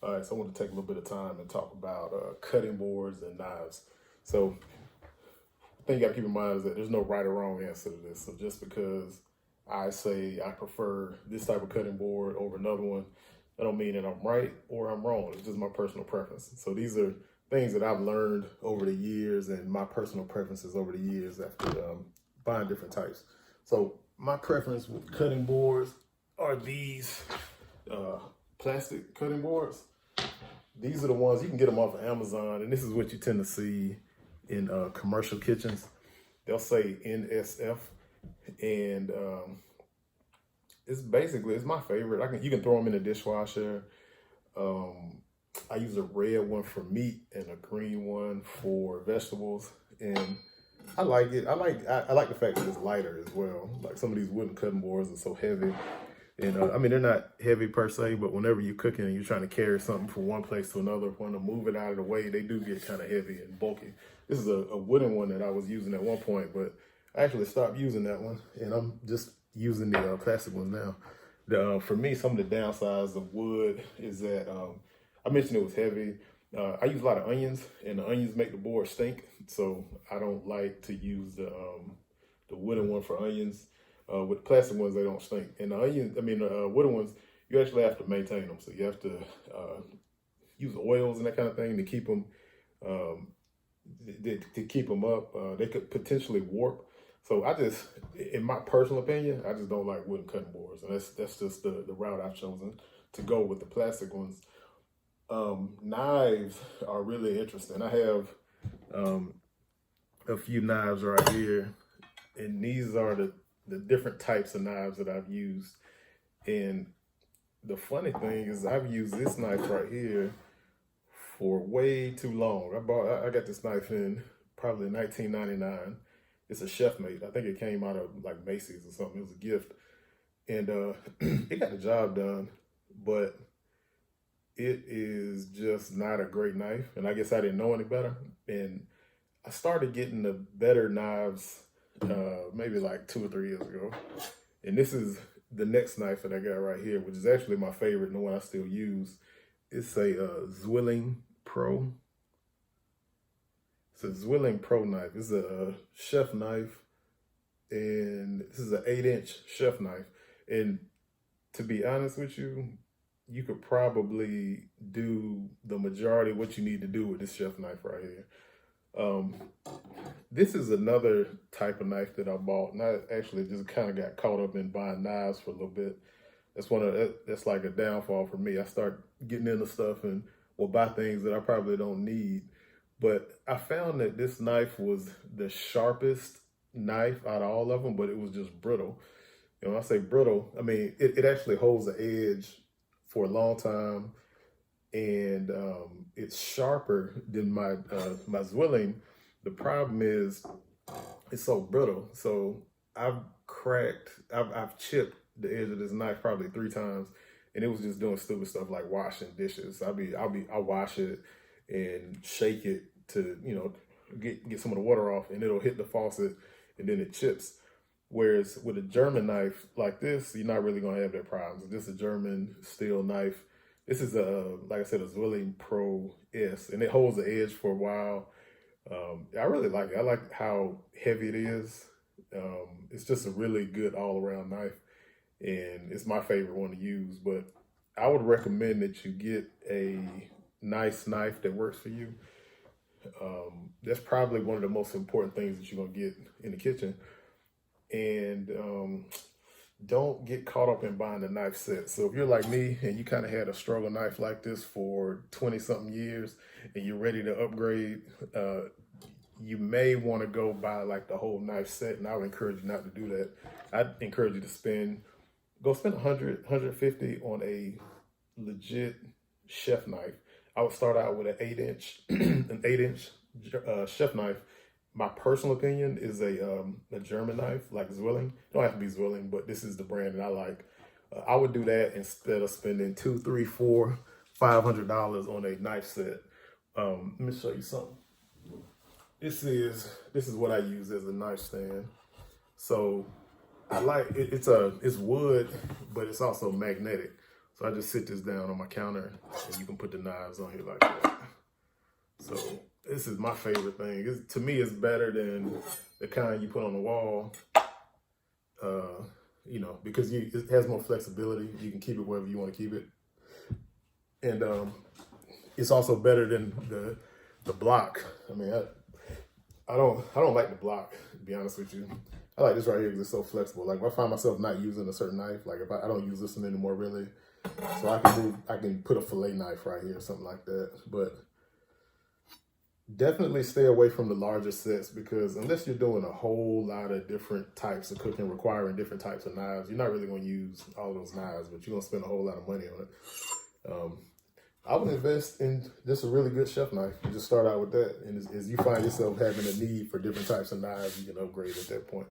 All right, so I want to take a little bit of time and talk about cutting boards and knives. So the thing you got to keep in mind is that there's no right or wrong answer to this. So just because I say I prefer this type of cutting board over another one, I don't mean that I'm right or I'm wrong. It's just my personal preference. So these are things that I've learned over the years and my personal preferences over the years after buying different types. So my preference with cutting boards are these plastic cutting boards. These are the ones you can get them off of Amazon, and this is what you tend to see in commercial kitchens. They'll say NSF, and it's my favorite. You can throw them in the dishwasher. I use a red one for meat and a green one for vegetables, and I like it. I like the fact that it's lighter as well. Like some of these wooden cutting boards are so heavy. And I mean, they're not heavy per se, but whenever you're cooking and you're trying to carry something from one place to another, want to move it out of the way, they do get kind of heavy and bulky. This is a wooden one that I was using at one point, but I actually stopped using that one, and I'm just using the plastic ones now. For me, some of the downsides of wood is that I mentioned it was heavy. I use a lot of onions, and the onions make the board stink, so I don't like to use the wooden one for onions. With the plastic ones, they don't stink. And the wooden ones, you actually have to maintain them. So you have to use oils and that kind of thing to keep them up. They could potentially warp. So in my personal opinion, I just don't like wooden cutting boards, and that's just the route I've chosen to go with the plastic ones. Knives are really interesting. I have a few knives right here, and these are the different types of knives that I've used. And the funny thing is I've used this knife right here for way too long. I got this knife in probably 1999. It's a chef made. I think it came out of like Macy's or something. It was a gift. And it got the job done, but it is just not a great knife. And I guess I didn't know any better. And I started getting the better knives maybe like 2 or 3 years ago. And this is the next knife that I got right here, which is actually my favorite and the one I still use. It's a Zwilling Pro. It's a Zwilling Pro knife. It's a chef knife, and this is an 8-inch chef knife. And to be honest with you, you could probably do the majority of what you need to do with this chef knife right here. This is another type of knife that I bought, and I actually just kind of got caught up in buying knives for a little bit. That's like a downfall for me. I start getting into stuff and will buy things that I probably don't need. But I found that this knife was the sharpest knife out of all of them, but it was just brittle. And when I say brittle, I mean it actually holds the edge for a long time, and it's sharper than my Zwilling. The problem is it's so brittle. So I've chipped the edge of this knife probably 3 times, and it was just doing stupid stuff like washing dishes. I'll wash it and shake it to get some of the water off, and it'll hit the faucet, and then it chips. Whereas with a German knife like this, you're not really gonna have that problem. This is a German steel knife. This is like I said, a Zwilling Pro S, and it holds the edge for a while. I really like it. I like how heavy it is. It's just a really good all-around knife, and it's my favorite one to use. But I would recommend that you get a nice knife that works for you. That's probably one of the most important things that you're gonna get in the kitchen. And don't get caught up in buying the knife set. So if you're like me and you kind of had a struggle knife like this for 20-something years and you're ready to upgrade, you may want to go buy like the whole knife set, and I would encourage you not to do that. I'd encourage you to spend $100, $150 on a legit chef knife. I would start out with an 8-inch, an 8-inch chef knife. My personal opinion is a German knife like Zwilling. It don't have to be Zwilling, but this is the brand that I like. I would do that instead of spending $200, $300, $400, $500 on a knife set. Let me show you something. This is what I use as a knife stand. So I like it. It's wood, but it's also magnetic. So I just sit this down on my counter, and you can put the knives on here like that. So this is my favorite thing. To me, it's better than the kind you put on the wall, you know, because it has more flexibility. You can keep it wherever you want to keep it. And it's also better than the block. I mean, I don't like the block, to be honest with you. I like this right here because it's so flexible. Like if I find myself not using a certain knife, like if I don't use this one anymore really, so I can put a fillet knife right here or something like that. But definitely stay away from the larger sets, because unless you're doing a whole lot of different types of cooking requiring different types of knives, you're not really going to use all those knives, but you're going to spend a whole lot of money on it. I would invest in just a really good chef knife. You just start out with that, and as you find yourself having a need for different types of knives, you can upgrade at that point.